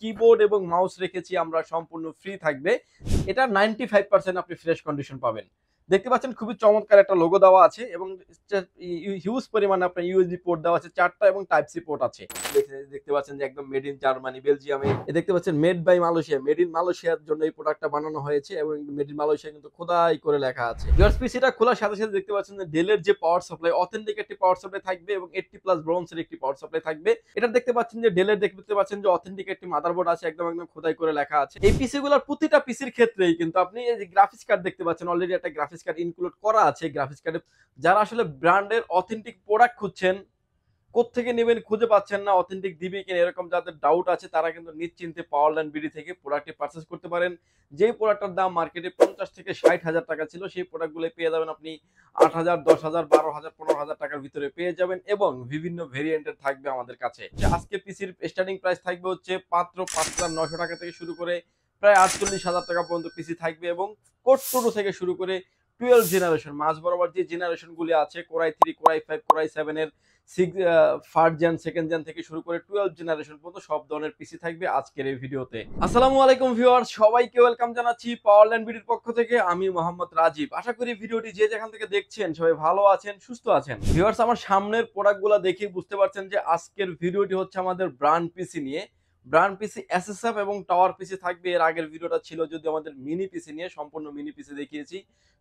Keyboard এবং mouse রেখেছি আমরা সম্পূর্ণ ফ্রি থাকবে। এটা 95% আপনি ফ্রেশ কন্ডিশন পাবেন। দেখতে পাচ্ছেন খুবই চমৎকার একটা লোগো দেওয়া আছে এবং হিউজ পরিমাণে আপনার ইউএসবি পোর্ট দেওয়া আছে 4টা এবং টাইপ সি পোর্ট আছে। দেখতে পাচ্ছেন যে একদম মেড ইন জার্মানি, বেলজিয়ামে। দেখতে পাচ্ছেন made by Malaysia, made in মালয়েশিয়ার জন্য এই প্রোডাক্টটা বানানো হয়েছে এবং মেড ইন মালয়েশিয়া কিন্তু খোদাই করে লেখা আছে। ভিউয়ার্স, পিসিটা খোলার সাথে সাথে দেখতে পাচ্ছেন যে ডেলের যে পাওয়ার সাপ্লাই, অথেন্টিক একটি পাওয়ার সাপ্লাই থাকবে এবং 80+ ব্রোঞ্জের একটি পাওয়ার সাপ্লাই থাকবে। এটা দেখতে পাচ্ছেন যে ডেলের দেখতে পাচ্ছেন যে অথেন্টিক একটি মাদারবোর্ড আছে, একদম খোদাই করে লেখা আছে। এই পিসি গুলোর প্রতিটা পিসির ক্ষেত্রেই কিন্তু আপনি এই যে গ্রাফিক্স কার্ড দেখতে পাচ্ছেন, অলরেডি একটা গ্রাফিক্স কার্ড ইনক্লুড করা আছে। গ্রাফিক্স কার্ডে যারা আসলে ব্র্যান্ডের অথেন্টিক প্রোডাক্ট খুঁজছেন, কোত্থেকে নেবেন খুঁজে পাচ্ছেন না, অথেন্টিক দিবে কিনা এরকম যাদের ডাউট আছে, তারা কিন্তু নিশ্চিন্তে পাওয়ারল্যান্ড বিডি থেকে প্রোডাক্টটি পারচেজ করতে পারেন। যে প্রোডাক্টটার দাম মার্কেটে 50 থেকে 60,000 টাকা ছিল, সেই প্রোডাক্টগুলো পেয়ে যাবেন আপনি 8,000, 10,000, 12,000, 15,000 টাকার ভিতরে পেয়ে যাবেন এবং বিভিন্ন ভেরিয়েন্টের থাকবে আমাদের কাছে। আজকে পিসির স্টার্টিং প্রাইস থাকবে হচ্ছে মাত্র 5,900 টাকা থেকে শুরু করে প্রায় 48,000 টাকা পর্যন্ত পিসি থাকবে এবং কোড টু থেকে শুরু করে 12 জেনারেশন, মাঝ বরাবর যে জেনারেশন গুলি আছে, কোরাই 3, কোরাই 5, কোরাই 7 এর ফার্স্ট জেন, সেকেন্ড জেন থেকে শুরু করে 12 জেনারেশন পর্যন্ত সব ধরনের পিসি থাকবে আজকের এই ভিডিওতে। আসসালামু আলাইকুম ভিউয়ার্স, সবাইকে ওয়েলকাম জানাচ্ছি পাওয়ারল্যান্ড বিডির পক্ষ থেকে। আমি মোহাম্মদ রাজীব। আশা করি ভিডিওটি যে যেখান থেকে দেখছেন সবাই ভালো আছেন, সুস্থ আছেন। ভিউয়ার্স, আমার সামনের প্রোডাক্টগুলো দেখে বুঝতে পারছেন যে আজকের ভিডিওটি হচ্ছে আমাদের ব্র্যান্ড পিসি নিয়ে। ব্র্যান্ড পিসি এসএসএফ এবং টাওয়ার পিসি থাকবে। এর আগের ভিডিওটা ছিল যদি আমাদের মিনি পিসি নিয়ে, সম্পূর্ণ মিনি পিসি দেখিয়েছি।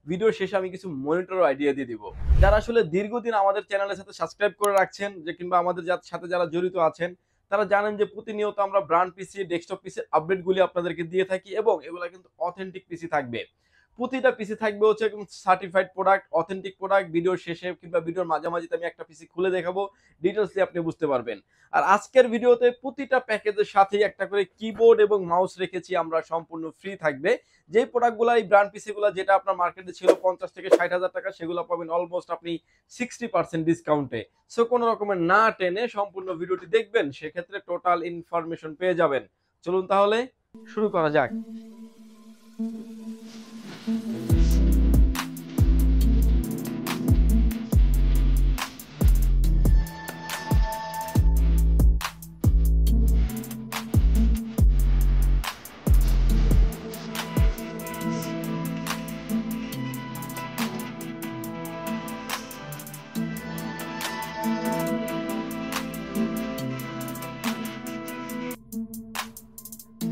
ভিডিওর শেষে আমি কিছু মনিটর আইডিয়া দিয়ে দিব। যারা আসলে দীর্ঘদিন আমাদের চ্যানেলের সাথে সাবস্ক্রাইব করে রাখছেন, যে কিংবা আমাদের সাথে যারা জড়িত আছেন, তারা জানেন যে প্রতিনিয়ত আমরা ব্র্যান্ড পিসি, ডেস্কটপ পিসির আপডেটগুলি আপনাদেরকে দিয়ে থাকি এবং এগুলো কিন্তু অথেন্টিক পিসি থাকবে। প্রতিটা পিসি থাকবে হচ্ছে সার্টিফাইড প্রোডাক্ট, অথেন্টিক প্রোডাক্ট। ভিডিওর শেষে কিংবা ভিডিওর মাঝামাঝিতে আমি একটা পিসি খুলে দেখাবো, ডিটেলসলি আপনি বুঝতে পারবেন। আর আজকের ভিডিওতে প্রতিটা প্যাকেজের সাথেই একটা করে কিবোর্ড এবং মাউস রেখেছি আমরা সম্পূর্ণ ফ্রি থাকবে। যে প্রোডাক্টগুলো, এই ব্র্যান্ড পিসিগুলো যেটা আপনার মার্কেটে ছিল 50 থেকে 60,000 টাকা, সেগুলো পাবেন অলমোস্ট আপনি 60% ডিসকাউন্টে। সো কোনো রকমের না টেনে সম্পূর্ণ ভিডিওটি দেখবেন, সেক্ষেত্রে টোটাল ইনফরমেশন পেয়ে যাবেন। চলুন তাহলে শুরু করা যাক।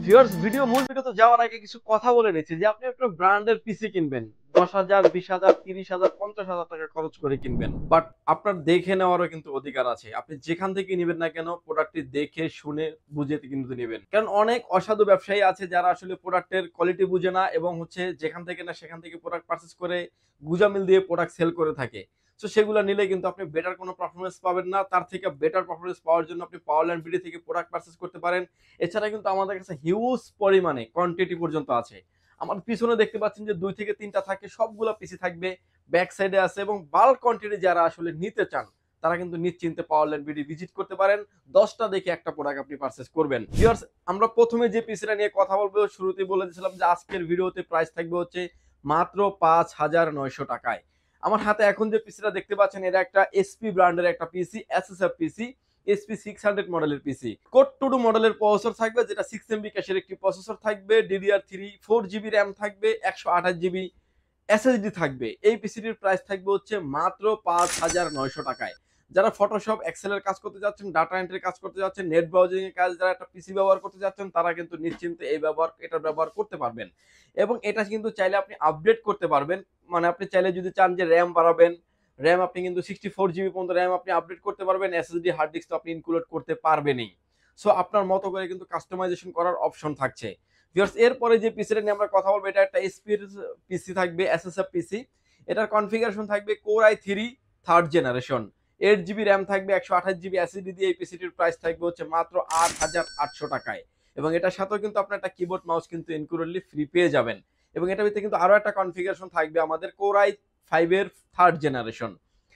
ভিউয়ার্স, ভিডিও মূল ভিডিওতে যাওয়ার আগে কিছু কথা বলে নিচ্ছি যে আপনি একটা ব্র্যান্ডের পিসি কিনবেন, 10,000, 20,000, 30,000, 50,000 টাকা খরচ করে কিনবেন, বাট আপনার দেখে নেওয়ারও কিন্তু অধিকার আছে। আপনি যেখান থেকে নেবেন না কেন, প্রোডাক্টটি দেখে শুনে বুঝে কিন্তু নেবেন। কারণ অনেক অসাধু ব্যবসায়ী আছে যারা আসলে প্রোডাক্টের কোয়ালিটি বুঝে না এবং হচ্ছে যেখান থেকে না সেখান থেকে প্রোডাক্ট পারচেজ করে গুজামিল দিয়ে প্রোডাক্ট সেল করে থাকে। সো সেগুলো নিলে কিন্তু আপনি বেটার কোনো পারফরমেন্স পাবেন না। তার থেকে বেটার পারফরমেন্স পাওয়ার জন্য আপনি পাওয়ারল্যান্ড বিডি থেকে প্রোডাক্ট পারচেজ করতে পারেন। এছাড়া কিন্তু আমাদের কাছে হিউজ পরিমাণে কোয়ান্টিটি পর্যন্ত আছে। আমার পিছনে দেখতে পাচ্ছেন যে 2 থেকে 3টা থাকে, সবগুলো পিসি থাকবে, ব্যাক সাইডে আছে এবং বাল্ক কোয়ান্টিটি যারা আসলে নিতে চান তারা কিন্তু নিশ্চিন্তে পাওয়ারল্যান্ড বিডি ভিজিট করতে পারেন। 10টা দেখে একটা প্রোডাক্ট আপনি পারচেজ করবেন। ভিউয়ার্স, আমরা প্রথমে যে পিসিটা নিয়ে কথা বলবো, শুরুতেই বলে দিয়েছিলাম যে আজকের ভিডিওতে প্রাইস থাকবে হচ্ছে মাত্র 5,900 টাকায়। আমার হাতে এখন যে পিসিটা দেখতে পাচ্ছেন, এটা একটা এসপি ব্র্যান্ডের একটা পিসি, এসএসএফ পিসি, SP 600 মডেলের পিসি। কোড টু মডেলের প্রসেসর থাকবে, যেটা 6 MB ক্যাশের একটি প্রসেসর থাকবে, DDR3, 4GB র্যাম থাকবে, 128GB SSD থাকবে। এই পিসিটির প্রাইস থাকবে হচ্ছে মাত্র 5,900 টাকায়। যারা ফটোশপ, এক্সেলের কাজ করতে যাচ্ছেন, ডাটা এন্ট্রির কাজ করতে যাচ্ছেন, নেট ব্রাউজিং এর কাজ যারা একটা পিসি ব্যবহার করতে যাচ্ছেন, তারা কিন্তু নিশ্চিন্তে এটার ব্যবহার করতে পারবেন। এবং এটা কিন্তু চাইলে আপনি আপডেট করতে পারবেন। মানে আপনি চাইলে যদি চান যে র্যাম বাড়াবেন, র্যাম আপনি কিন্তু 64GB পর্যন্ত র্যাম আপনি আপডেট করতে পারবেন। এসএসডি হার্ড ডিস্ক তো আপনি ইনক্লুড করতে পারবেনই। সো আপনার মতো করে কিন্তু কাস্টমাইজেশন করার অপশন থাকছে। ভিউয়ার্স, এরপরে যে পিসিটা নিয়ে আমরা কথা বলবো, এটা একটা এসপি এর পিসি থাকবে, এসএসএফ পিসি। এটার কনফিগারেশন থাকবে core i3 third generation, 8GB RAM থাকবে, 128GB এসএসডি দিয়ে এই পিসিটির প্রাইস থাকবে হচ্ছে মাত্র 8,800 টাকায়। এবং এটার সাথেও কিন্তু আপনার একটা কিবোর্ড মাউস কিন্তু ইনক্লুডলি ফ্রি পেয়ে যাবেন। এবং এটার ভিতরে কিন্তু আরো একটা কনফিগারেশন থাকবে আমাদের কোর i5 এর থার্ড জেনারেশন,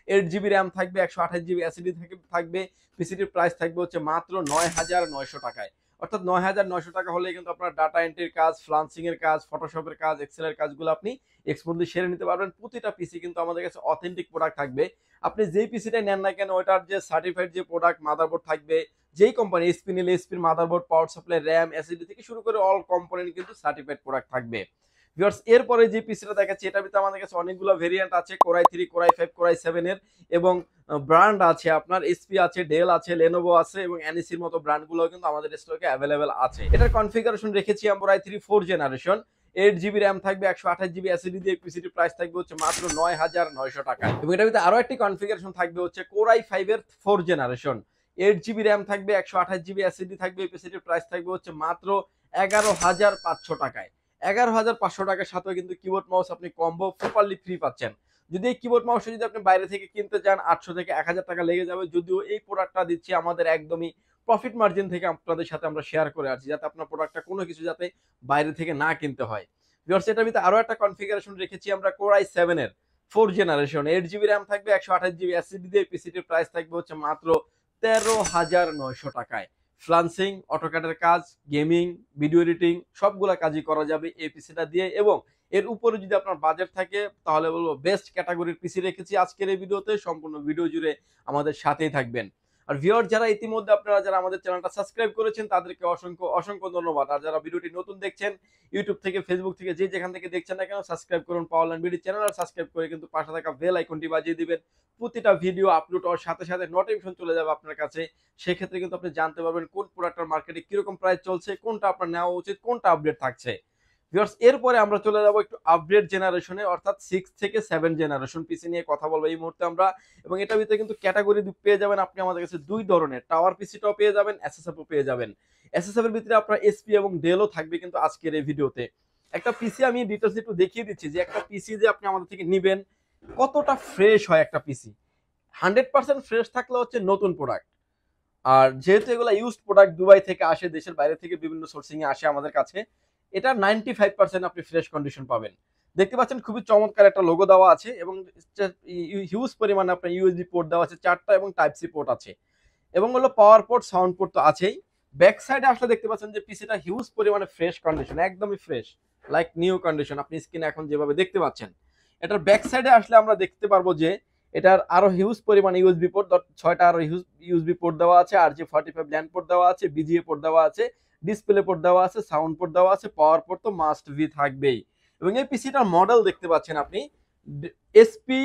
8GB র্যাম থাকবে, 128GB এসএসডি থাকবে। পিসিটির প্রাইস থাকবে হচ্ছে মাত্র 9,900 টাকায়। অর্থাৎ 9,900 টাকা হলে কিন্তু আপনার ডাটা এন্ট্রির কাজ, ফ্লান্সিং এর কাজ, ফটোশপের কাজ, এক্সেলের কাজগুলো আপনি এক্সপোর্টলি সেরে নিতে পারবেন। প্রতিটা পিসি কিন্তু আমাদের কাছে অথেন্টিক প্রোডাক্ট থাকবে। আপনি যেই পিসিটাই নেন না কেন, ওটার যে সার্টিফাইড যে প্রোডাক্ট মাদারবোর্ড থাকবে, যেই কোম্পানি এসপি নিলে এসপির motherboard, power supply, RAM, SSD থেকে শুরু করে অল কম্পোনেন্ট কিন্তু সার্টিফাইড প্রোডাক্ট থাকবে। ভিউয়ার্স, এরপরে যে পিসিটা দেখাচ্ছি এটার ভিতরে আমাদের কাছে অনেকগুলো ভেরিয়েন্ট আছে, কোরাই 3, কোরাই 5, কোরাই 7 এর, এবং ব্র্যান্ড আছে আপনার এসপি আছে, ডেল আছে, লেনোভো আছে, এবং এনইসির মতো ব্র্যান্ডগুলো কিন্তু আমাদের স্টকে অ্যাভেলেবেল আছে। এটার কনফিগারেশন রেখেছি আমরা কোরাই 3 4 জেনারেশন, 8 জিবি র্যাম থাকবে, 128 জিবি এসএসডি দিয়ে। পিসিটির প্রাইস থাকবে হচ্ছে মাত্র 9,900 টাকায়। এবং এটার ভিতরে আরো একটি কনফিগারেশন থাকবে হচ্ছে কোরাই 5 এর 4 জেনারেশন, 8 জিবি র্যাম থাকবে, 128 জিবি এসএসডি থাকবে। পিসিটির প্রাইস থাকবে হচ্ছে মাত্র 11,500 টাকায়। 11,500 টাকার সাথে কিন্তু কিবোর্ড মাউস আপনি কম্বো প্রপারলি ফ্রি পাচ্ছেন। যদি এই কিবোর্ড মাউসটা যদি আপনি বাইরে থেকে কিনতে চান 800 থেকে 1000 টাকা লেগে যাবে। যদিও এই প্রোডাক্টটা দিচ্ছি আমাদের একদমই প্রফিট মার্জিন থেকে আপনাদের সাথে আমরা শেয়ার করে আসছি, যাতে আপনার প্রোডাক্টটা কোনো কিছু যাতে বাইরে থেকে না কিনতে হয়। ভিউয়ার্স, এটার ভিতরে আরো একটা কনফিগারেশন রেখেছি আমরা কোরাই 7 এর 4 জেনারেশন, 8 জিবি র্যাম থাকবে, 128 জিবি এসএসডি দিয়ে। পিসিটির প্রাইস থাকবে হচ্ছে মাত্র 13,900 টাকায়। ফ্লান্সিং, অটোক্যাডের কাজ, গেমিং, ভিডিও এডিটিং সবগুলা কাজই করা যাবে এই পিসিটা দিয়ে। এবং এর উপরে যদি আপনার বাজেট থাকে তাহলে বলবো বেস্ট ক্যাটাগরির পিসি রেখেছি আজকের এই ভিডিওতে। সম্পূর্ণ ভিডিও জুড়ে আমাদের সাথেই থাকবেন। আর ভিউয়ার, যারা ইতিমধ্যে আপনারা যারা আমাদের চ্যানেলটা সাবস্ক্রাইব করেছেন তাদেরকে অসংখ্য অসংখ্য ধন্যবাদ। আর যারা ভিডিওটি নতুন দেখছেন ইউটিউব থেকে, ফেসবুক থেকে, যে যেখান থেকে দেখছেন না কেন, সাবস্ক্রাইব করুন পাওয়ারল্যান্ড বিডি চ্যানেল। আর সাবস্ক্রাইব করে কিন্তু পাশে থাকা বেল আইকনটি বাজিয়ে দিবেন। প্রতিটা ভিডিও আপলোড হওয়ার সাথে সাথে নোটিফিকেশন চলে যাবে আপনার কাছে। সেক্ষেত্রে কিন্তু আপনি জানতে পারবেন কোন প্রোডাক্টের মার্কেটে কিরকম প্রাইস চলছে, কোনটা আপনার নেওয়া উচিত, কোনটা আপডেট থাকছে। ভিউয়ার্স, এরপরে আমরা চলে যাব একটু আপডেট জেনারেশনে, অর্থাৎ 6 থেকে 7 জেনারেশন পিসি নিয়ে কথা বলবো এই মুহূর্তে আমরা। এবং এটার ভিতরে কিন্তু ক্যাটাগরি পেয়ে যাবেন আপনি আমাদের কাছে দুই ধরনের, টাওয়ার পিসিটাও পেয়ে যাবেন, এসএসএফও পেয়ে যাবেন। এসএসএফ এর ভিতরে আপনার এসপি এবং ডেলও থাকবে কিন্তু আজকের এই ভিডিওতে। একটা পিসি আমি ডিটেইলস একটু দেখিয়ে দিচ্ছি যে একটা পিসি যে আপনি আমাদের থেকে নেবেন কতটা ফ্রেশ হয় একটা পিসি। 100% ফ্রেশ থাকলে হচ্ছে নতুন প্রোডাক্ট। আর যেহেতু এগুলো ইউজড প্রোডাক্ট, দুবাই থেকে আসে, দেশের বাইরে থেকে বিভিন্ন সোর্সিং এ আসে আমাদের কাছে, এটা 95% আপনি ফ্রেশ কন্ডিশন পাবেন। দেখতে পাচ্ছেন খুবই চমৎকার একটা লোগো দেওয়া আছে, এবং হিউজ পরিমাণে আপনার ইউএসবি পোর্ট দেওয়া আছে 4টা, এবং টাইপ সি পোর্ট আছে, এবং হলো পাওয়ার পোর্ট, সাউন্ড পোর্ট তো আছেই। ব্যাক সাইডে আসলে দেখতে পাচ্ছেন যে পিসিটা হিউজ পরিমাণে ফ্রেশ কন্ডিশন, একদমই ফ্রেশ, লাইক নিউ কন্ডিশন। আপনি স্ক্রিনে এখন যেভাবে দেখতে পাচ্ছেন, এটার ব্যাক সাইডে আসলে আমরা দেখতে পারবো যে এটার আরো হিউজ পরিমাণে ইউএসবি পোর্ট, 6টা আরো ইউএসবি পোর্ট দেওয়া আছে, আর যে 45 ল্যান্ড পোর্ট দেওয়া আছে, বিজিএ পোর্ট দেওয়া আছে, ডিসপ্লে পোর্ট দেওয়া আছে, সাউন্ড পোর্ট দেওয়া আছে, পাওয়ার পোর্ট তো মাস্ট বি থাকবেই। এবং এই পিসিটার মডেল দেখতে পাচ্ছেন আপনি এসপি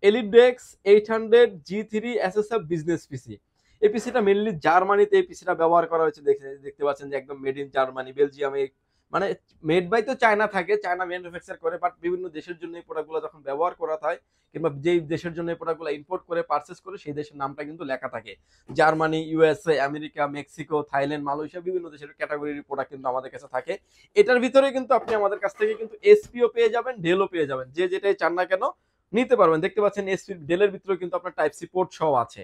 এলিডেক্স 800 G3 এসএসএফ বিজনেস পিসি। এই পিসিটা মেইনলি জার্মানিতে এই পিসিটা ব্যবহার করা হয়েছে। দেখতে পাচ্ছেন যে একদম মেড ইন জার্মানি, বেলজিয়ামে, মানে মেড বাই তো চায়না থাকে, চায়না ম্যানুফ্যাকচার করে, বাট বিভিন্ন দেশের জন্য এই প্রোডাক্টগুলো যখন ব্যবহার করা হয়, কিংবা যেই দেশের জন্য এই প্রোডাক্টগুলো ইম্পোর্ট করে পারচেস করে, সেই দেশের নামটা কিন্তু লেখা থাকে। Germany, USA, America, Mexico, Thailand, Malaysia, বিভিন্ন দেশের ক্যাটাগরির প্রোডাক্ট কিন্তু আমাদের কাছে থাকে। এটার ভিতরে কিন্তু আপনি আমাদের কাছ থেকে কিন্তু এসপিও পেয়ে যাবেন, ডেলও পেয়ে যাবেন, যে যেটাই চান না কেন নিতে পারবেন। দেখতে পাচ্ছেন এসপি ডেলের ভিতরে কিন্তু আপনার টাইপ সি পোর্ট সহ আছে।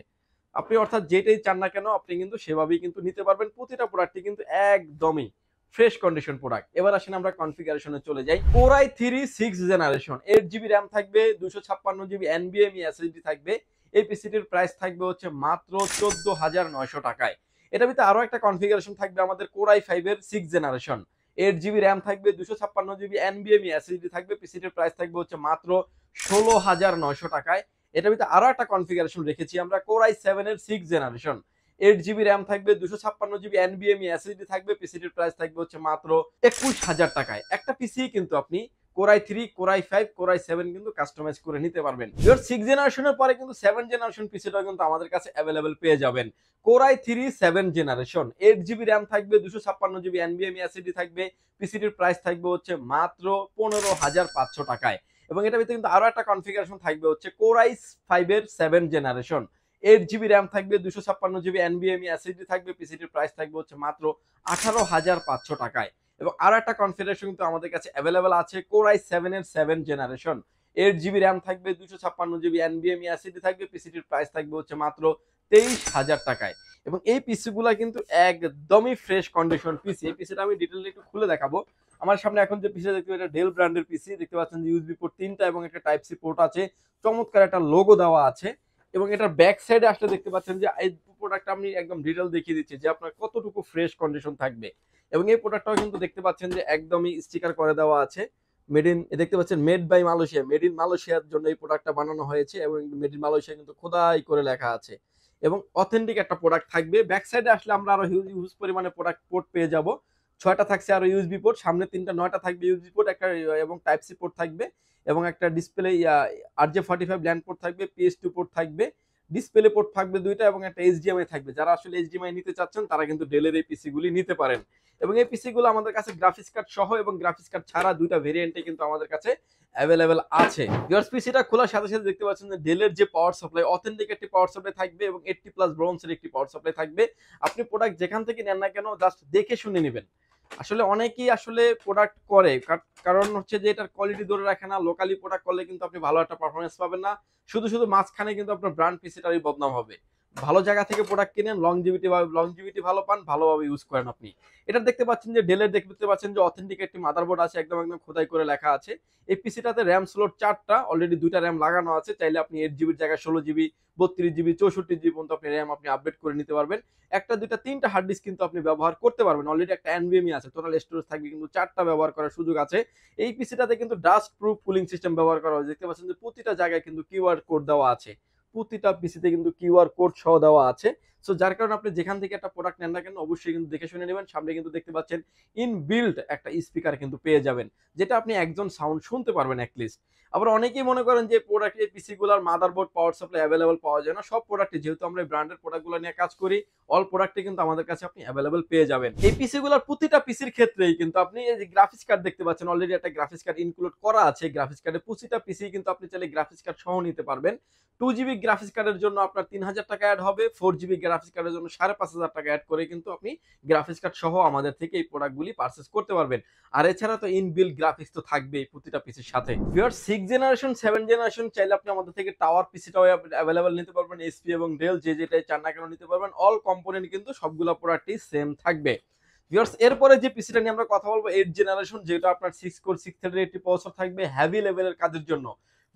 আপনি অর্থাৎ যেটাই চান না কেন আপনি কিন্তু সেভাবেই কিন্তু নিতে পারবেন। প্রতিটা প্রোডাক্টই কিন্তু একদমই ফ্রেশ কন্ডিশন প্রোডাক্ট। এবার আসেন আমরা কনফিগারেশনে চলে যাই। কোরাই 3 6 জেনারেশন, 8 জিবি র্যাম থাকবে, 256 জিবি এনবিএমই এসএসডি থাকবে। এই পিসিটির প্রাইস থাকবে হচ্ছে মাত্র 14,900 টাকায়। এটার ভিতরে আরো একটা কনফিগারেশন থাকবে আমাদের কোরাই 5 এর 6 জেনারেশন, 8 জিবি র্যাম থাকবে, 256 জিবি এনবিএমই এসএসডি থাকবে। পিসিটির প্রাইস থাকবে হচ্ছে মাত্র 16,900 টাকায়। এটার ভিতরে আরো একটা কনফিগারেশন রেখেছি আমরা কোরাই 7 এর 6 জেনারেশন, 8 জিবি র্যাম থাকবে, 256 জিবি এনবিএমই এসএসডি থাকবে। পিসিটির প্রাইস থাকবে হচ্ছে মাত্র 21,000 টাকায়। একটা পিসি কিন্তু আপনি কোরাই 3, কোরাই 5, কোরাই 7 কিন্তু কাস্টমাইজ করে নিতে পারবেন। এর 6 জেনারেশনের পরে কিন্তু 7 জেনারেশন পিসিটা কিন্তু আমাদের কাছে अवेलेबल পেয়ে যাবেন। কোরাই 3 7 জেনারেশন, 8 জিবি র্যাম থাকবে, 256 জিবি এনবিএমই এসএসডি থাকবে। পিসিটির প্রাইস থাকবে হচ্ছে মাত্র 15,500 টাকায়। এবং এটার ভিতরে কিন্তু আরো একটা কনফিগারেশন থাকবে হচ্ছে কোরাই 5 এর 7 জেনারেশন, 8 জিবি র্যাম থাকবে, 256 জিবি এনবিএমই এসএসডি থাকবে। পিসিটির প্রাইস থাকবে হচ্ছে মাত্র 18,500 টাকায়। এবং আরো একটা কনফিগারেশন কিন্তু আমাদের কাছে अवेलेबल আছে কোরাই 7 এর 7 জেনারেশন, 8 জিবি র্যাম থাকবে, 256 জিবি এনবিএমই এসএসডি থাকবে। পিসিটির প্রাইস থাকবে হচ্ছে মাত্র 23,000 টাকায়। এবং এই পিসিগুলা কিন্তু একদমই ফ্রেশ কন্ডিশন পিসি। এই পিসিটা আমি ডিটেইলি একটু খুলে দেখাবো। আমার সামনে এখন যে পিসি দেখতে পাচ্ছেন, এটা ডেল ব্র্যান্ডের পিসি। দেখতে পাচ্ছেন যে ইউএসবি পোর্ট 3টা এবং একটা টাইপ সি পোর্ট আছে, চমৎকার একটা লোগো দেওয়া আছে। এবং এটার ব্যাক সাইডে আসলে দেখতে পাচ্ছেন যে এই প্রোডাক্টটা আমি একদম ডিটেইল দেখিয়ে দিচ্ছি যে আপনার কতটুকু ফ্রেশ কন্ডিশন থাকবে। এবং এই প্রোডাক্টটাও কিন্তু দেখতে পাচ্ছেন যে একদমই স্টিকার করে দেওয়া আছে, মেড ইন, দেখতে পাচ্ছেন made by Malaysia, made in মালয়েশিয়ার জন্য এই প্রোডাক্টটা বানানো হয়েছে, এবং মেড ইন মালয়েশিয়া কিন্তু খোদাই করে লেখা আছে। এবং অথেন্টিক একটা প্রোডাক্ট থাকবে। ব্যাক সাইডে আসলে আমরা আরো হিউজ পরিমাণে প্রোডাক্ট পোর্ট পেয়ে যাব। 6টা থাকছে আরো ইউএসবি পোর্ট, সামনে 3টা 9টা থাকবে ইউএসবি পোর্ট একটা, এবং টাইপ সি পোর্ট থাকবে, এবং একটা ডিসপ্লে RJ45 ল্যান্ড পোর্ট থাকবে, PS2 পোর্ট থাকবে, ডিসপ্লে পোর্ট থাকবে 2টা, এবং একটা HDMI থাকবে। যারা আসলে HDMI নিতে চাচ্ছেন তারা কিন্তু ডেলের এই পিসি গুলি নিতে পারেন। এবং এই পিসি গুলো আমাদের কাছে গ্রাফিক্স কার্ড সহ এবং গ্রাফিক্স কার্ড ছাড়া 2টা ভেরিয়েন্টে কিন্তু আমাদের কাছে অ্যাভেলেবেল আছে। ভিউয়ার্স, পিসিটা খোলার সাথে সাথে দেখতে পাচ্ছেন যে ডেলের যে পাওয়ার সাপ্লাই, অথেন্টিক একটি পাওয়ার সাপ্লাই থাকবে এবং 80+ ব্রোঞ্জের একটি পাওয়ার সাপ্লাই থাকবে। আপনি প্রোডাক্ট যেখান থেকে নেন না কেন জাস্ট দেখে শুনে নেবেন। আসলে অনেকেই আসলে প্রোডাক্ট করে, কারণ হচ্ছে যে এটার কোয়ালিটি ধরে রাখে না। লোকালি প্রোডাক্ট করলে কিন্তু আপনি ভালো একটা পারফরমেন্স পাবেন না, শুধু শুধু মাঝখানে কিন্তু আপনার ব্র্যান্ড পিসিটারই বদনাম হবে। ভালো জায়গা থেকে প্রোডাক্ট কিনেন, লংজিভিটি ভালো পান, ভালোভাবে ইউজ করেন আপনি। এটা দেখতে পাচ্ছেন যে ডেলের, দেখতে পাচ্ছেন যে অথেন্টিক একটি মাদারবোর্ড আছে, একদম একদম খোদাই করে লেখা আছে। এই পিসিটাতে র্যাম স্লট 4টা, অলরেডি 2টা র্যাম লাগানো আছে। চাইলে আপনি 8 জিবির জায়গায় 16 জিবি, 32 জিবি, 64 জিবি পর্যন্ত আপনি র্যাম আপনি আপডেট করে নিতে পারবেন। একটা, দুইটা, 3টা হার্ড ডিস্ক কিন্তু আপনি ব্যবহার করতে পারবেন। অলরেডি একটা NVMe আছে, টোটাল স্টোরেজ থাকবে কিন্তু 4টা ব্যবহার করার সুযোগ আছে। এই পিসিটাতে কিন্তু ডাস্ট প্রুফ কুলিং সিস্টেম ব্যবহার করা হয়েছে। দেখতে পাচ্ছেন যে প্রতিটা জায়গায় কিন্তু কিউআর কোড দেওয়া আছে, প্রতিটা পিসিতে কিন্তু কিউআর কোড সহ দেওয়া আছে। সো যার কারণে আপনি যেখান থেকে একটা প্রোডাক্ট নেন না কেন অবশ্যই কিন্তু দেখে শুনে নেবেন। সামনে কিন্তু দেখতে পাচ্ছেন ইনবিল্ট একটা স্পিকার কিন্তু পেয়ে যাবেন, যেটা আপনি একজন সাউন্ড শুনতে পারবেন অ্যাটলিস্ট। আবার অনেকেই মনে করেন যে প্রোডাক্টের পিসি গুলার মাদারবোর্ড পাওয়ার সাপ্লাই অ্যাভেলেবল পাওয়া যায় না। সব প্রোডাক্টে, যেহেতু আমরা ব্র্যান্ডের প্রোডাক্টগুলো নিয়ে কাজ করি, অল প্রোডাক্টে কিন্তু আমাদের কাছে আপনি অ্যাভেলেবল পেয়ে যাবেন। এই পিসি গুলার প্রতিটা পিসির ক্ষেত্রেই কিন্তু আপনি এই যে গ্রাফিক্স কার্ড দেখতে পাচ্ছেন, অলরেডি একটা গ্রাফিক্স কার্ড ইনক্লুড করা আছে। গ্রাফিক্স কার্ডে প্রতিটা পিসি কিন্তু আপনি চাইলে গ্রাফিক্স কার্ড সহ নিতে পারবেন। 2 জিবি গ্রাফিক্স কার্ডের জন্য আপনার 3000 টাকা অ্যাড হবে, 4 জিবি গ্রাফিক্স কার্ডের জন্য 5500 টাকা অ্যাড করে কিন্তু আপনি গ্রাফিক্স কার্ড সহ আমাদের থেকে এই প্রোডাক্টগুলি পারচেজ করতে পারবেন। আর এছাড়া তো ইনবিল্ট গ্রাফিক্স তো থাকবেই প্রতিটা পিসির সাথে। ভিউয়ার, 6 জেনারেশন 7 জেনারেশন চাইলে আপনি আমাদের থেকে টাওয়ার পিসিটাও অ্যাভেলেবল নিতে পারবেন। এসপি এবং ডেল যে যেটাই চান না কেন নিতে পারবেন। অল কম্পোনেন্ট কিন্তু সবগুলো প্রোডাক্টই সেম থাকবে। ভিউয়ার্স, এরপরে যে পিসিটা নিয়ে আমরা কথা বলবো 8 জেনারেশন, যেটা আপনার 6 কোর 6 থ্রেডের একটি প্রসেসর থাকবে হেভি লেভেলের কাজের জন্য।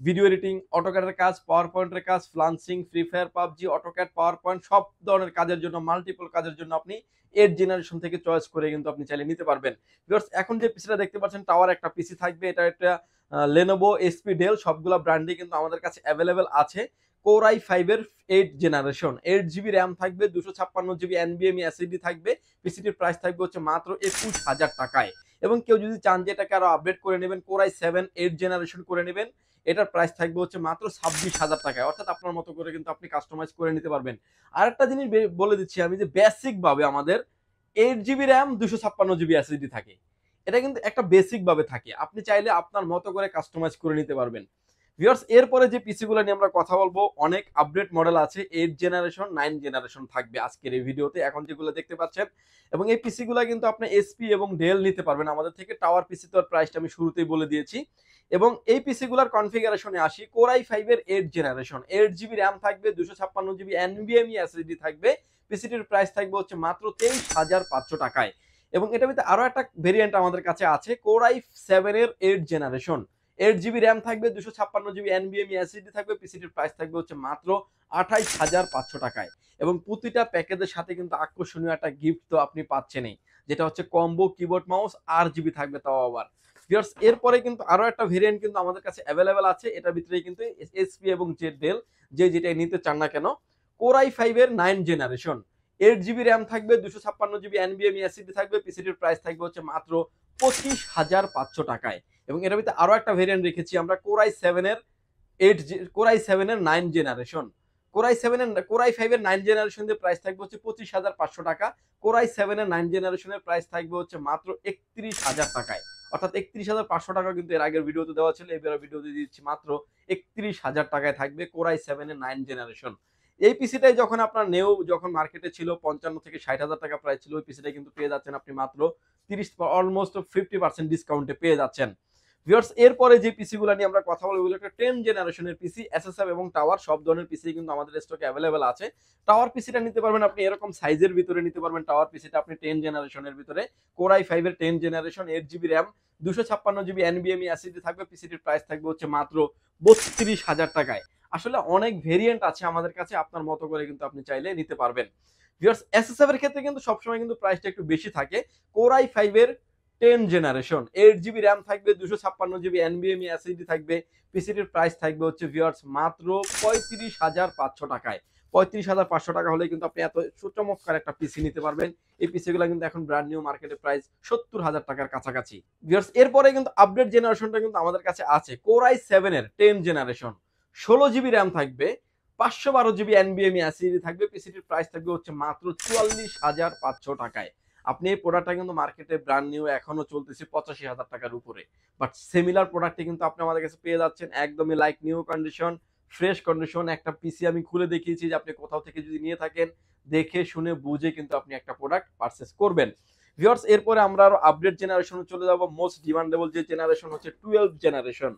ভিডিও এডিটিং, অটোক্যাডের কাজ, পাওয়ার পয়েন্টের কাজ, freelancing, free fire, PUBG, AutoCAD, power point সব ধরনের কাজের জন্য, মাল্টিপল কাজের জন্য আপনি 8 জেনারেশন থেকে চয়েস করে কিন্তু আপনি চাইলে নিতে পারবেন। ভিউয়ার্স, এখন যে পিসিটা দেখতে পাচ্ছেন টাওয়ার একটা পিসি থাকবে। এটা একটা লেনোভো, এসপি, ডেল সবগুলা ব্র্যান্ডই কিন্তু আমাদের কাছে অ্যাভেলেবেল আছে। কোর i5 এর 8 জেনারেশন, 8 জিবি র্যাম থাকবে, 256 জিবি NVMe SSD থাকবে। পিসিটির প্রাইস থাকবে হচ্ছে মাত্র 21000 টাকায়। এবং কেউ যদি চান যে এটাকে আরো আপডেট করে নেবেন, কোর i7 8 জেনারেশন করে নেবেন, এটার প্রাইস থাকবে হচ্ছে মাত্র 26000 টাকায়। অর্থাৎ আপনার মতো করে কিন্তু আপনি কাস্টমাইজ করে নিতে পারবেন। আর একটা জিনিস বলে দিচ্ছি আমি, যে বেসিক ভাবে আমাদের 8 জিবি র্যাম 256 জিবি SSD থাকে। এটা কিন্তু একটা বেসিক ভাবে থাকে, আপনি চাইলে আপনার মতো করে কাস্টমাইজ করে নিতে পারবেন। ভিউয়ার্স, এরপরে যে পিসি গুলো নিয়ে আমরা কথা বলবো, অনেক আপডেট মডেল আছে। 8 জেনারেশন 9 জেনারেশন থাকবে আজকের এই ভিডিওতে, এখন যেগুলো দেখতে পাচ্ছেন। এবং এই পিসি গুলো কিন্তু আপনি এসপি এবং ডেল নিতে পারবেন আমাদের থেকে। টাওয়ার পিসি তো প্রাইসটা আমি শুরুতেই বলে দিয়েছি। এবং এই পিসি গুলার কনফিগারেশনে আসি, কোর i5 এর 8 জেনারেশন, 8 জিবি র্যাম থাকবে, 256 জিবি NVMe SSD থাকবে। পিসিটির প্রাইস থাকবে হচ্ছে মাত্র 23500 টাকায়। এবং এটার ভিতরে আরো একটা ভেরিয়েন্ট আমাদের কাছে আছে, কোর i7 এর 8 জেনারেশন, 8 জিবি র্যাম থাকবে, 256 জিবি NVMe SSD থাকবে। পিসিটির প্রাইস থাকবে হচ্ছে মাত্র 28500 টাকায়। এবং প্রতিটা প্যাকেজের সাথে কিন্তু আকর্ষণীয় একটা গিফট তো আপনি পাচ্ছেনই, যেটা হচ্ছে কম্বো কিবোর্ড মাউস, RGB থাকবে তাও আবার। ভিউয়ার্স, এরপরে কিন্তু আরো একটা ভেরিয়েন্ট কিন্তু আমাদের কাছে অ্যাভেলেবেল আছে। এটার ভিতরে কিন্তু এসপি এবং ডেল যে যেটাই নিতে চান না কেন। কোর i5 এর 9 জেনারেশন, 8 জিবি র্যাম থাকবে, 256 জিবি NVMe SSD থাকবে। পিসিটির প্রাইস থাকবে হচ্ছে মাত্র 25500 টাকায়। এবং এটার ভিতরে আরো একটা ভেরিয়েন্ট রেখেছি আমরা, কোর i7 এর 9 জেনারেশন। কোর i5 এর 9 জেনারেশন দিয়ে প্রাইস থাকবে হচ্ছে 25500 টাকা। কোর i7 এর 9 জেনারেশনের প্রাইস থাকবে হচ্ছে মাত্র 31000 টাকায়। অর্থাৎ 31500 টাকা কিন্তু এর আগের ভিডিওতে দেওয়া ছিল, এবারে ভিডিওতে দিচ্ছি মাত্র 31000 টাকায় থাকবে কোর i7 এর 9 জেনারেশন। এই পিসিটাই যখন আপনার যখন মার্কেটে ছিল 55 থেকে 60000 টাকা প্রাইস ছিল, ওই পিসিটা কিন্তু পেয়ে যাচ্ছেন আপনি মাত্র 30, অলমোস্ট 50% ডিসকাউন্টে পেয়ে যাচ্ছেন। ভিউয়ার্স, এরপরে যে পিসি গুলো নিয়ে আমরা কথা বলবো, এগুলো একটা 10 জেনারেশনের পিসি। এসএসএফ এবং টাওয়ার সব ধরনের পিসি কিন্তু আমাদের স্টকে অ্যাভেলেবেল আছে। টাওয়ার পিসিটা নিতে পারবেন আপনি এরকম সাইজের ভিতরে নিতে পারবেন। টাওয়ার পিসিটা আপনি 10 জেনারেশনের ভিতরে, কোর i5 এর 10 generation, 8 GB RAM, 256 GB NVMe SSD থাকবে। পিসিটির প্রাইস থাকবে হচ্ছে মাত্র 32000 টাকায়। আসলে অনেক ভেরিয়েন্ট আছে আমাদের কাছে, আপনার মতো করে কিন্তু আপনি চাইলে নিতে পারবেন। ভিউয়ার্স, এসএসএফ এর ক্ষেত্রে কিন্তু সবসময় কিন্তু প্রাইসটা একটু বেশি থাকে। কোর i5 এর 10 জেনারেশন, 8 জিবি র্যাম থাকবে, 256 জিবি NVMe SSD থাকবে। পিসিটির প্রাইস থাকবে হচ্ছে ভিউয়ার্স মাত্র 35500 টাকায়। 35,500 টাকা হলে কিন্তু আপনি এত সুচমৎকার একটা পিসি নিতে পারবেন। এই পিসিগুলো কিন্তু এখন ব্র্যান্ড নিউ মার্কেটে প্রাইস 70,000 টাকার কাছাকাছি। ভিউয়ার্স এরপরে কিন্তু আপডেট জেনারেশনটা কিন্তু আমাদের কাছে আছে Core i7 এর 10 জেনারেশন, 16 জিবি র্যাম থাকবে, 512 জিবি এনবিএমই এসএসডি থাকবে। পিসিটির প্রাইস থাকবে হচ্ছে মাত্র 44,500 টাকায়। আপনি এই প্রোডাক্টটা কিন্তু মার্কেটে ব্র্যান্ড নিউ এখনো চলতেছে 85,000 টাকার উপরে, বাট সিমিলার প্রোডাক্টটি কিন্তু আপনি আমাদের কাছে পেয়ে যাচ্ছেন একদমই like new condition, fresh condition. একটা পিসি আমি খুলে দেখিয়েছি যে আপনি কোথাও থেকে যদি নিয়ে থাকেন দেখে শুনে বুঝে কিন্তু আপনি একটা প্রোডাক্ট পারচেস করবেন। ভিউয়ার্স এরপরে আমরা আরো আপডেট জেনারেশনে চলে যাব। মোস্ট ডিমান্ডেবল যে জেনারেশন হচ্ছে 12 জেনারেশন।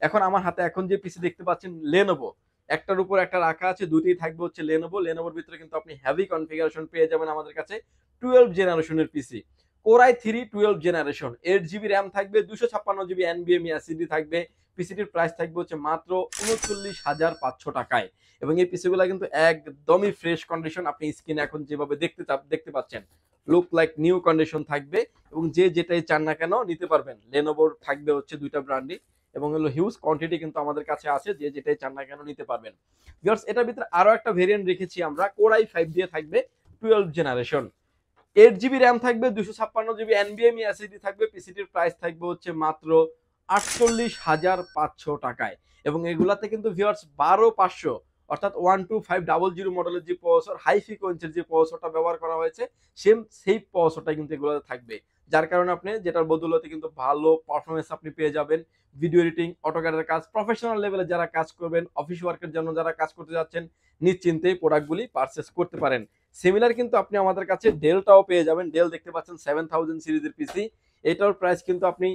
এখন আমার হাতে এখন যে পিসি দেখতে পাচ্ছেন লেনোভো, একটার উপর একটা রাখা আছে, দুটোই থাকবে হচ্ছে লেনোভোর ভিতরে কিন্তু আপনি হেভি কনফিগারেশন পেয়ে যাবেন আমাদের কাছে 12 জেনারেশনের পিসি। Core i3 12 generation, 8 GB RAM থাকবে, 256 জিবি এনবিএমই এসএসডি থাকবে। পিসিটির প্রাইস থাকবে হচ্ছে মাত্র 39,500 টাকায়। এবং এই পিসিগুলো কিন্তু একদমই ফ্রেশ কন্ডিশন, আপনি স্ক্রিনে এখন যেভাবে দেখতে পাচ্ছেন লুক লাইক নিউ কন্ডিশন থাকবে। এবং যে যেটাই চান না কেন নিতে পারবেন। লেনোভোর থাকবে হচ্ছে দুইটা ব্র্যান্ডই এবং হলো হিউজ কোয়ান্টিটি কিন্তু আমাদের কাছে আছে, যে যেটাই চান না কেন নিতে পারবেন। ভিউয়ার্স এটার ভিতরে আরো একটা ভেরিয়েন্ট রেখেছি আমরা, Core i5 দিয়ে থাকবে 12 জেনারেশন, 8 জিবি র্যাম থাকবে, 256 জিবি এনবিএমই এসএসডি থাকবে। পিসিটির প্রাইস থাকবে হচ্ছে মাত্র 48,500 টাকায়। এবং এগুলাতে কিন্তু ভিউয়ার্স 12500 অর্থাৎ 12500 মডেলের যে প্রসেসর, হাই ফ্রিকোয়েন্সির যে প্রসেসরটা ব্যবহার করা হয়েছে সেই প্রসেসরটা কিন্তু এগুলোতে থাকবে, যার কারণে আপনি যেটার বদৌলতে কিন্তু ভালো পারফরমেন্স আপনি পেয়ে যাবেন। ভিডিও এডিটিং, অটোক্যাডের কাজ, প্রফেশনাল লেভেলে যারা কাজ করবেন, অফিস ওয়ার্কের জন্য যারা কাজ করতে যাচ্ছেন, নিশ্চিন্তেই প্রোডাক্টগুলি পারচেস করতে পারেন। সিমিলার কিন্তু আপনি আমাদের কাছে ডেলটাও পেয়ে যাবেন। ডেল দেখতে পাচ্ছেন 7000 সিরিজের পিসি, এটার প্রাইস কিন্তু আপনি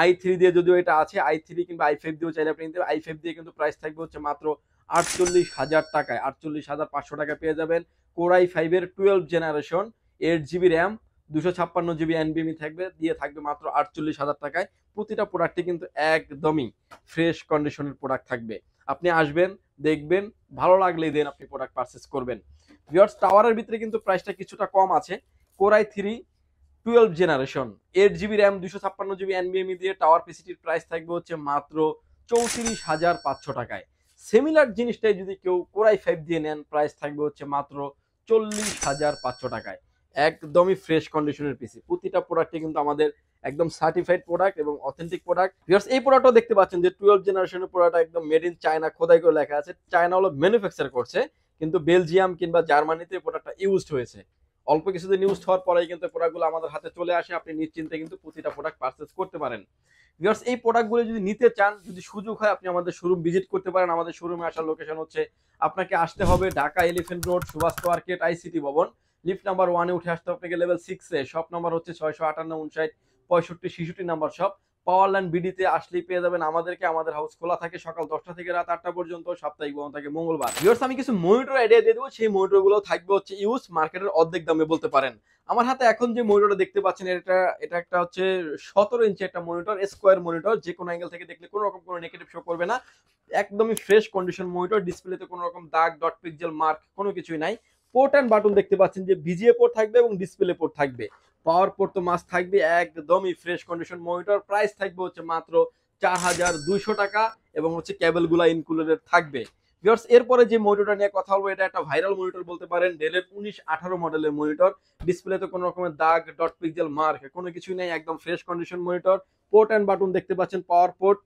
i3 দিয়ে যদিও এটা আছে, i3 কিংবা i5 দিয়েও চাইলে আপনি নিতে, i5 দিয়ে কিন্তু প্রাইস থাকবে হচ্ছে মাত্র 48,000 টাকায়, 48,500 টাকায় পেয়ে যাবেন। Core i5 এর 12 জেনারেশন, 8 জিবি র্যাম, 256 জিবি এনবিএমই থাকবে, দিয়ে থাকবে মাত্র 48,000 টাকায়। প্রতিটা প্রোডাক্টই কিন্তু একদমই ফ্রেশ কন্ডিশনের প্রোডাক্ট থাকবে। আপনি আসবেন, দেখবেন, ভালো লাগলেই দেন আপনি প্রোডাক্ট পারচেস করবেন। ভিউয়ার্স টাওয়ারের ভিতরে কিন্তু প্রাইসটা কিছুটা কম আছে। Core i3 12 generation, 8 GB RAM, 256 GB এনবিএমই দিয়ে টাওয়ার পিসিটির প্রাইস থাকবে হচ্ছে মাত্র 34,500 টাকায়। সিমিলার জিনিসটাই যদি কেউ Core i5 দিয়ে নেন, প্রাইস থাকবে হচ্ছে মাত্র 40,500 টাকায়। একদমই ফ্রেশ কন্ডিশনের পিসি। প্রতিটা প্রোডাক্টই কিন্তু আমাদের একদম সার্টিফাইড প্রোডাক্ট এবং অথেন্টিক প্রোডাক্ট। ভিউয়ার্স এই প্রোডাক্টও দেখতে পাচ্ছেন যে 12 জেনারেশনের প্রোডাক্ট একদম মেড ইন চায়না খোদাই করে লেখা আছে। চায়না হলো ম্যানুফ্যাকচার করছে, কিন্তু বেলজিয়াম কিংবা জার্মানিতে প্রোডাক্টটা ইউজড হয়েছে। অল্প কিছুদিন ইউজ হওয়ার পরেই কিন্তু প্রোডাক্টগুলো আমাদের হাতে চলে আসে, আপনি নিশ্চিন্তে কিন্তু প্রতিটা প্রোডাক্ট পারচেজ করতে পারেন। ভিউয়ার্স এই প্রোডাক্টগুলো যদি নিতে চান, যদি সুযোগ হয়, আপনি আমাদের শোরুম ভিজিট করতে পারেন। আমাদের শোরুমে আসার লোকেশন হচ্ছে, আপনাকে আসতে হবে Dhaka elephant road, Subhash market, ICT Bhaban, lift number 1 এ উঠে আসতে হবে আপনাকে লেভেল 6 এ। শপ নাম্বার হচ্ছে 658 59 65 66 নাম্বার শপ। পাওয়ার লাইন বিডিতে আসলেই পেয়ে যাবেন আমাদেরকে। আমাদের হাউস খোলা থাকে সকাল 10টা থেকে রাত 8টা পর্যন্ত, সাপ্তাহিক বন্ধ থাকে মঙ্গলবার। ভিউয়ার্স আমি কিছু মনিটর আইডিয়া দিয়ে দেবো, সেই মনিটরগুলো থাকবে হচ্ছে ইউজ মার্কেটের অর্ধেক দামে বলতে পারেন। আমার হাতে এখন যে মনিটরটা দেখতে পাচ্ছেন, এটা একটা হচ্ছে 17 ইঞ্চি একটা মনিটর, স্কোয়ার মনিটর। যে কোনো অ্যাঙ্গেল থেকে দেখলে কোনো রকম কোনো নেগেটিভ শো করবে না। একদমই ফ্রেশ কন্ডিশন মনিটর। ডিসপ্লেতে কোনো রকম দাগ, ডট পিক্সেল মার্ক কোনো কিছুই নাই। পোর্ট এন্ড বাটন দেখতে পাচ্ছেন যে ভিজিএ পোর্ট থাকবে এবং ডিসপ্লে পোর্ট থাকবে। পাওয়ার পোর্ট তো মাস্ট থাকবে। একদমই ফ্রেশ কন্ডিশন মনিটর। প্রাইস থাকবে হচ্ছে মাত্র 4,200 টাকা এবং হচ্ছে কেবলগুলো ইনক্লুডেড থাকবে। ভিউয়ার্স এরপরে যে মনিটরটা নিয়ে কথা বলবো, এটা একটা ভাইরাল মনিটর বলতে পারেন, ডেলের 1918 মডেলের মনিটর। ডিসপ্লেতে কোনো রকমের দাগ, ডট পিক্সেল মার্ক কোনো কিছুই নেই, একদম fresh condition monitor. Port and button দেখতে পাচ্ছেন, power port,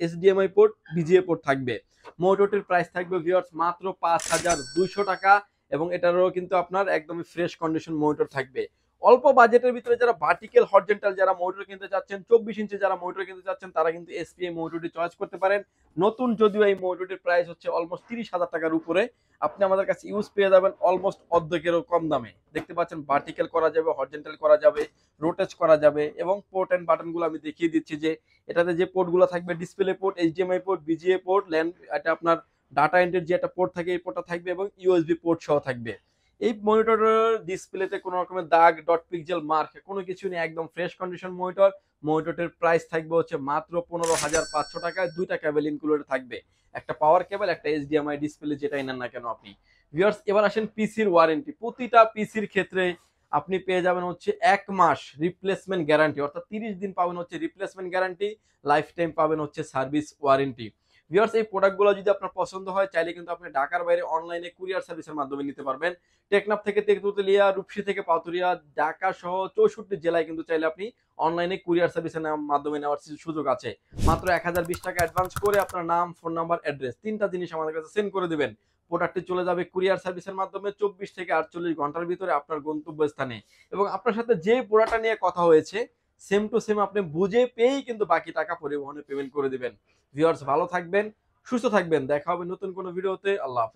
HDMI port, VGA port থাকবে। মনিটরটির প্রাইস থাকবে ভিউয়ার্স মাত্র 5,200 টাকা এবং এটারও কিন্তু আপনার একদমই ফ্রেশ কন্ডিশন মনিটর থাকবে। অল্প বাজেটের ভিতরে যারা ভার্টিক্যাল হরিজন্টাল যারা মনিটর কিনতে চাচ্ছেন, 24 ইঞ্চি যারা মনিটর কিনতে চাচ্ছেন, তারা কিন্তু এসপিএ মনিটরটি চয়েস করতে পারেন। নতুন যদিও এই মনিটরটির প্রাইস হচ্ছে অলমোস্ট 30,000 টাকার উপরে। আপনি আমাদের কাছে ইউজ পেয়ে যাবেন অলমোস্ট অর্ধেকেরও কম দামে। দেখতে পাচ্ছেন ভার্টিক্যাল করা যাবে, হরিজন্টাল করা যাবে, রোটেট করা যাবে। এবং পোর্ট এন্ড বাটনগুলো আমি দেখিয়ে দিচ্ছি যে এটাতে যে পোর্টগুলো থাকবে, display port, HDMI port, VGA port, land, এটা আপনার ডাটা এন্ট্রির যে একটা পোর্ট থাকে এই পোর্টটা থাকবে এবং ইউএসবি পোর্ট সহ থাকবে। এই মনিটরের ডিসপ্লেতে কোনো রকমের দাগ, ডট পিক্সেল মার্ক কোনো কিছু নেই, একদম ফ্রেশ কন্ডিশন মনিটর। মনিটরের প্রাইস থাকবে হচ্ছে মাত্র 15,500 টাকায়। দুইটা কেবল ইনক্লুডেড থাকবে, একটা পাওয়ার কেবল, একটা এইচডিএমআই ডিসপ্লে, যেটাই নেন না কেন আপনি। ভিউয়ার্স এবার আসেন পিসির ওয়ারেন্টি। প্রতিটা পিসির ক্ষেত্রে আপনি পেয়ে যাবেন হচ্ছে 1 মাস রিপ্লেসমেন্ট গ্যারান্টি, অর্থাৎ 30 দিন পাবেন হচ্ছে রিপ্লেসমেন্ট গ্যারান্টি, লাইফ টাইম পাবেন হচ্ছে সার্ভিস ওয়ারেন্টি। ভিউয়ার্স এই প্রোডাক্টগুলো যদি আপনার পছন্দ হয় চাইলে কিন্তু আপনি ঢাকার বাইরে অনলাইনে কুরিয়ার সার্ভিসের মাধ্যমে নিতে পারবেন। টেকনাফ থেকে তেঁতুলিয়া, রূপসী থেকে পাতুরিয়া, ঢাকা সহ 64 জেলায় কিন্তু চাইলে আপনি অনলাইনে কুরিয়ার সার্ভিসের মাধ্যমে নেওয়ার সুযোগ আছে। মাত্র 1020 টাকা অ্যাডভান্স করে আপনার নাম, ফোন নাম্বার, অ্যাড্রেস 3টা জিনিস আমাদের কাছে সেন্ড করে দিবেন। প্রোডাক্টটি চলে যাবে কুরিয়ার সার্ভিসের মাধ্যমে 24 থেকে 48 ঘন্টার ভিতরে আপনার গন্তব্যস্থানে। এবং আপনার সাথে যে প্রোডাক্টটা নিয়ে কথা হয়েছে সেম টু সেম আপনি বুঝে পেয়েই কিন্তু বাকি টাকা পরিবহনে পেমেন্ট করে দিবেন। ভিউয়ার্স ভালো থাকবেন, সুস্থ থাকবেন। দেখা হবে নতুন কোনো ভিডিওতে। আল্লাহ হাফেজ।